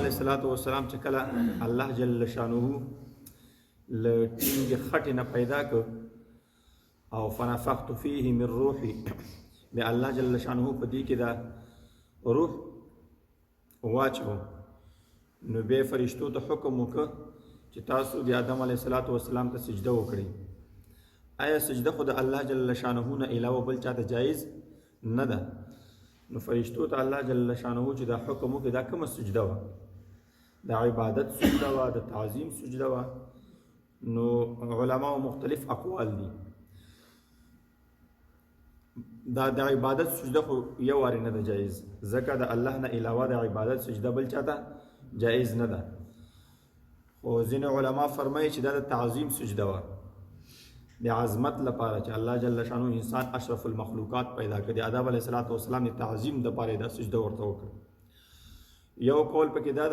علیه السلام چې کله الله جل شانه له ټینګې خټې نه پیدا کړ او فنفخت فيه من روحي د الله جل شانه په دې کې دا روح واچو نو به فرشتو ته حکم وکړ چې تاسو د آدم علیه السلام ته سجده وکړئ. آیا سجده خو د الله جل شانه نه علاوه بل چاته جایز نه ده؟ نو فرشتو ته الله جل شانه چې دا حکم وکړي دا کومه سجده وه؟ د عبادت سجده وه، د تعظیم سجده وه. نو علماء مختلف اقوال دي. دا د عبادت سجده خو یو وارې نه ده جایز، ځکه د الله نه علاوه د عبادت سجده بل چاته جایز نه ده. خو ځینې علما فرمایي چې دا د تعظیم سجده وه، د عظمت لپاره چې الله جل شانه انسان اشرف المخلوقات پیدا کړ، د آدم علیه السلام د تعظیم دپاره دا سجده ورته وکړه. یو قول پکې دا